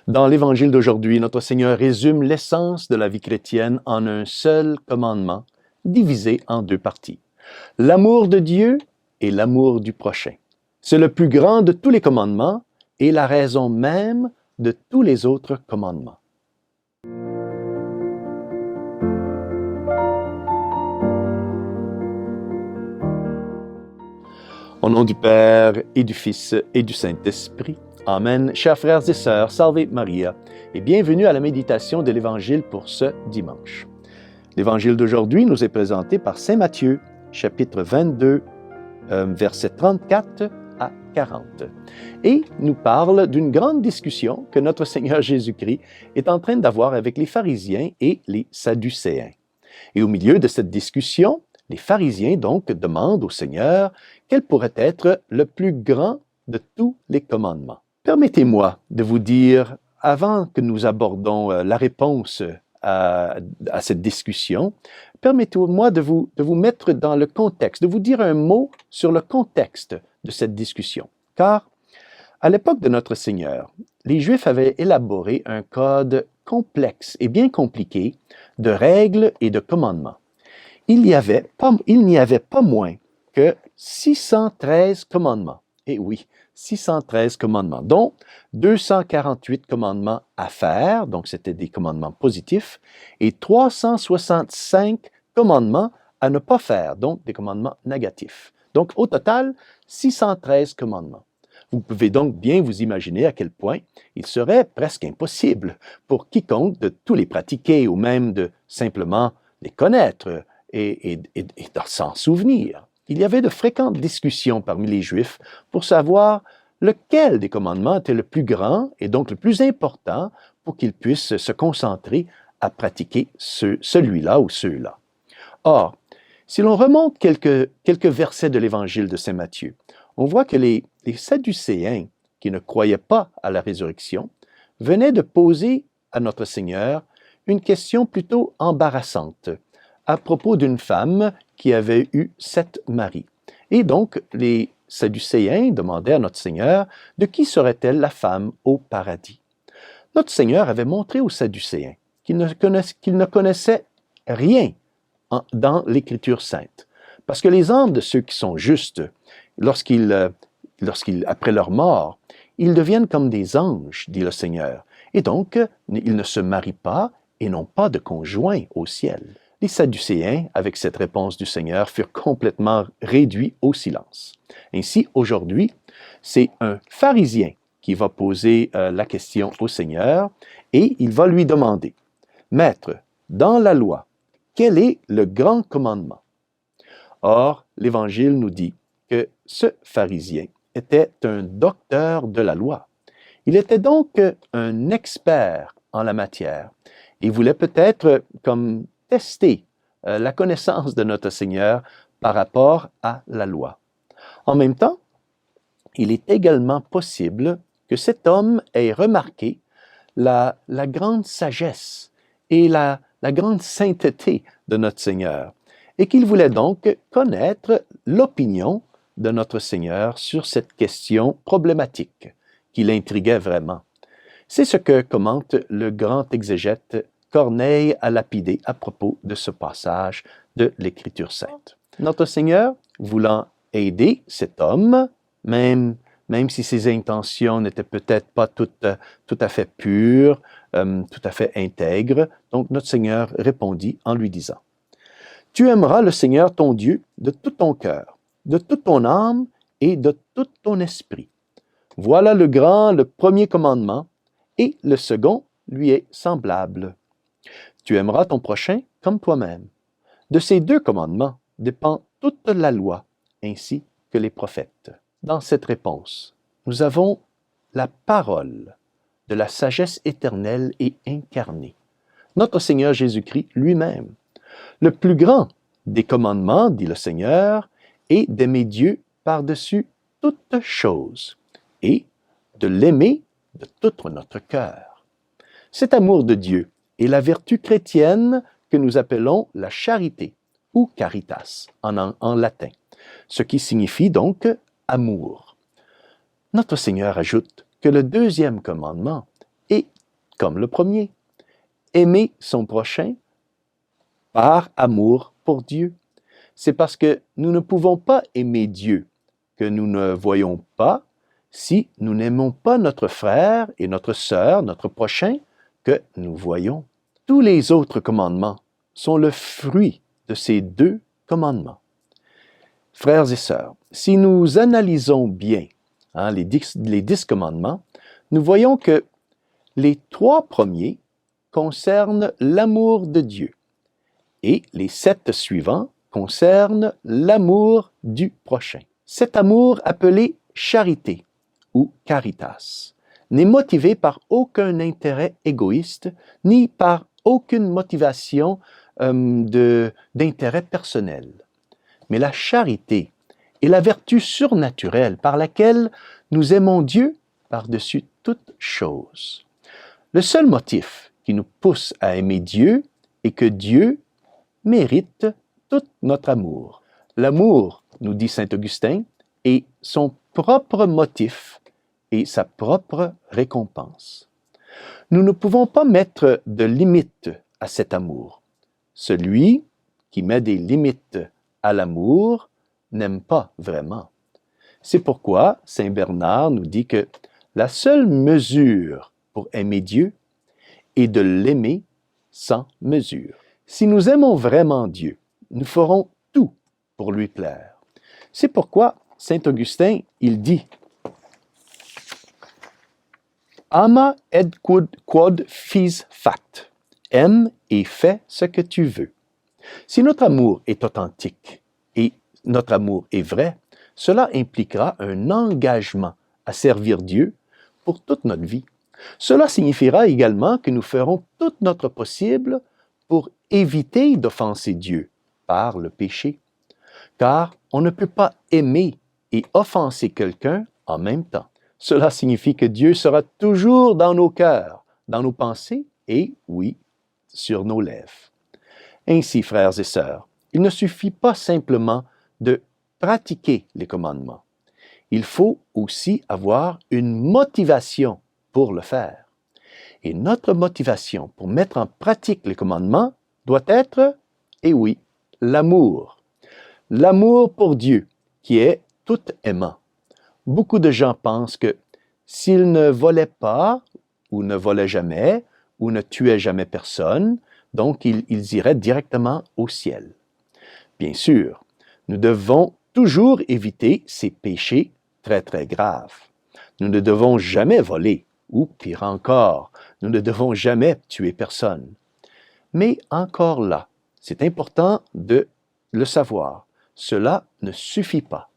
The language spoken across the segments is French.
Dans l'Évangile d'aujourd'hui, notre Seigneur résume l'essence de la vie chrétienne en un seul commandement, divisé en deux parties. L'amour de Dieu et l'amour du prochain. C'est le plus grand de tous les commandements et la raison même de tous les autres commandements. Au nom du Père et du Fils et du Saint-Esprit. Amen. Chers frères et sœurs, Salve Maria et bienvenue à la méditation de l'Évangile pour ce dimanche. L'Évangile d'aujourd'hui nous est présenté par Saint Matthieu, chapitre 22, versets 34 à 40, et nous parle d'une grande discussion que notre Seigneur Jésus-Christ est en train d'avoir avec les pharisiens et les sadducéens. Et au milieu de cette discussion, les pharisiens donc demandent au Seigneur quel pourrait être le plus grand de tous les commandements. Permettez-moi de vous dire, avant que nous abordons la réponse à cette discussion, permettez-moi de vous mettre dans le contexte, de vous dire un mot sur le contexte de cette discussion. Car, à l'époque de notre Seigneur, les Juifs avaient élaboré un code complexe et bien compliqué de règles et de commandements. Il n'y avait pas moins que 613 commandements. Et oui, 613 commandements, dont 248 commandements à faire, donc c'était des commandements positifs, et 365 commandements à ne pas faire, donc des commandements négatifs. Donc au total, 613 commandements. Vous pouvez donc bien vous imaginer à quel point il serait presque impossible pour quiconque de tous les pratiquer ou même de simplement les connaître et de s'en souvenir. Il y avait de fréquentes discussions parmi les Juifs pour savoir lequel des commandements était le plus grand et donc le plus important pour qu'ils puissent se concentrer à pratiquer celui-là ou ceux-là. Or, si l'on remonte quelques versets de l'Évangile de Saint Matthieu, on voit que les Sadducéens, qui ne croyaient pas à la résurrection, venaient de poser à notre Seigneur une question plutôt embarrassante à propos d'une femme qui avait eu 7 maris. Et donc, les Sadducéens demandaient à notre Seigneur de qui serait-elle la femme au paradis. Notre Seigneur avait montré aux Sadducéens qu'ils ne connaissaient rien dans l'Écriture sainte. Parce que les âmes de ceux qui sont justes, après leur mort, ils deviennent comme des anges, dit le Seigneur. Et donc, ils ne se marient pas et n'ont pas de conjoint au ciel. Les Sadducéens, avec cette réponse du Seigneur, furent complètement réduits au silence. Ainsi, aujourd'hui, c'est un pharisien qui va poser la question au Seigneur et il va lui demander, « Maître, dans la loi, quel est le grand commandement? » Or, l'Évangile nous dit que ce pharisien était un docteur de la loi. Il était donc un expert en la matière. Il voulait peut-être comme tester la connaissance de notre Seigneur par rapport à la loi. En même temps, il est également possible que cet homme ait remarqué la grande sagesse et la grande sainteté de notre Seigneur et qu'il voulait donc connaître l'opinion de notre Seigneur sur cette question problématique qui l'intriguait vraiment. C'est ce que commente le grand exégète Corneille a lapidé à propos de ce passage de l'Écriture sainte. Notre Seigneur, voulant aider cet homme, même si ses intentions n'étaient peut-être pas tout à fait pures, tout à fait intègres, donc notre Seigneur répondit en lui disant, « Tu aimeras le Seigneur ton Dieu de tout ton cœur, de toute ton âme et de tout ton esprit. Voilà le premier commandement, et le second lui est semblable. Tu aimeras ton prochain comme toi-même. De ces 2 commandements dépend toute la loi, ainsi que les prophètes. » Dans cette réponse, nous avons la parole de la sagesse éternelle et incarnée, notre Seigneur Jésus-Christ lui-même. Le plus grand des commandements, dit le Seigneur, est d'aimer Dieu par-dessus toute chose et de l'aimer de tout notre cœur. Cet amour de Dieu est la vertu chrétienne que nous appelons la charité, ou caritas en latin, ce qui signifie donc amour. Notre Seigneur ajoute que le 2e commandement et, comme le premier, aimer son prochain par amour pour Dieu. C'est parce que nous ne pouvons pas aimer Dieu que nous ne voyons pas si nous n'aimons pas notre frère et notre sœur, notre prochain, que nous voyons. Tous les autres commandements sont le fruit de ces deux commandements. Frères et sœurs, si nous analysons bien les 10 commandements, nous voyons que les 3 premiers concernent l'amour de Dieu et les 7 suivants concernent l'amour du prochain. Cet amour appelé charité ou caritas n'est motivé par aucun intérêt égoïste ni par aucune motivation d'intérêt personnel. Mais la charité est la vertu surnaturelle par laquelle nous aimons Dieu par-dessus toute chose. Le seul motif qui nous pousse à aimer Dieu est que Dieu mérite tout notre amour. L'amour, nous dit saint Augustin, est son propre motif et sa propre récompense. Nous ne pouvons pas mettre de limites à cet amour. Celui qui met des limites à l'amour n'aime pas vraiment. C'est pourquoi saint Bernard nous dit que la seule mesure pour aimer Dieu est de l'aimer sans mesure. Si nous aimons vraiment Dieu, nous ferons tout pour lui plaire. C'est pourquoi saint Augustin, il dit « Ama et quod fis fact » aime et fais ce que tu veux. Si notre amour est authentique et notre amour est vrai, cela impliquera un engagement à servir Dieu pour toute notre vie. Cela signifiera également que nous ferons tout notre possible pour éviter d'offenser Dieu par le péché, car on ne peut pas aimer et offenser quelqu'un en même temps. Cela signifie que Dieu sera toujours dans nos cœurs, dans nos pensées et, oui, sur nos lèvres. Ainsi, frères et sœurs, il ne suffit pas simplement de pratiquer les commandements. Il faut aussi avoir une motivation pour le faire. Et notre motivation pour mettre en pratique les commandements doit être, et oui, l'amour. L'amour pour Dieu, qui est tout aimant. Beaucoup de gens pensent que s'ils ne volaient pas, ou ne volaient jamais, ou ne tuaient jamais personne, donc ils iraient directement au ciel. Bien sûr, nous devons toujours éviter ces péchés très très graves. Nous ne devons jamais voler, ou pire encore, nous ne devons jamais tuer personne. Mais encore là, c'est important de le savoir, cela ne suffit pas.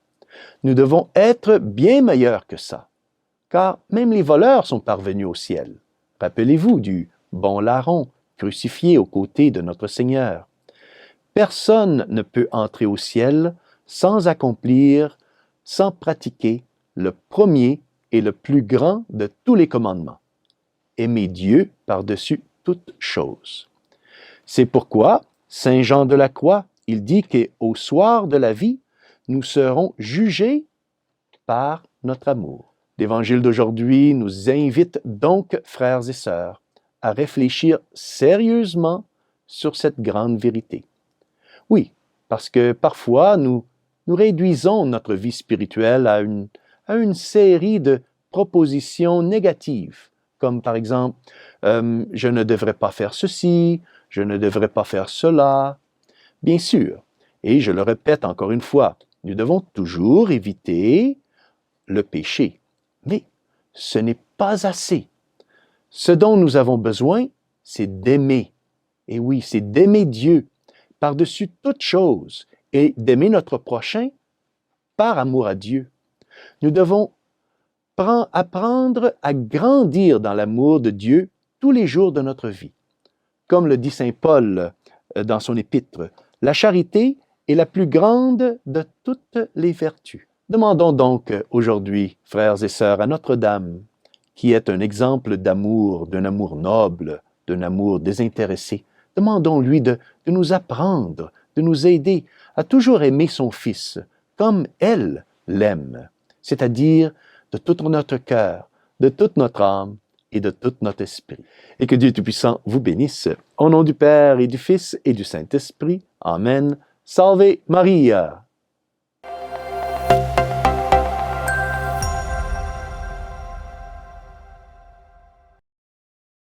Nous devons être bien meilleurs que ça, car même les voleurs sont parvenus au ciel. Rappelez-vous du bon larron crucifié aux côtés de notre Seigneur. Personne ne peut entrer au ciel sans accomplir, sans pratiquer le premier et le plus grand de tous les commandements. Aimer Dieu par-dessus toute chose. C'est pourquoi saint Jean de la Croix, il dit qu'au soir de la vie, nous serons jugés par notre amour. L'Évangile d'aujourd'hui nous invite donc, frères et sœurs, à réfléchir sérieusement sur cette grande vérité. Oui, parce que parfois nous réduisons notre vie spirituelle à une série de propositions négatives, comme par exemple « je ne devrais pas faire ceci »,« je ne devrais pas faire cela ». Bien sûr, et je le répète encore une fois, nous devons toujours éviter le péché. Mais ce n'est pas assez. Ce dont nous avons besoin, c'est d'aimer. Et oui, c'est d'aimer Dieu par-dessus toute chose et d'aimer notre prochain par amour à Dieu. Nous devons apprendre à grandir dans l'amour de Dieu tous les jours de notre vie. Comme le dit saint Paul dans son épître, la charité est la plus grande de toutes les vertus. Demandons donc aujourd'hui, frères et sœurs, à Notre-Dame, qui est un exemple d'amour, d'un amour noble, d'un amour désintéressé, demandons-lui de nous apprendre, de nous aider à toujours aimer son Fils comme elle l'aime, c'est-à-dire de tout notre cœur, de toute notre âme, et de tout notre esprit. Et que Dieu Tout-Puissant vous bénisse. Au nom du Père et du Fils et du Saint-Esprit. Amen. Salve Maria!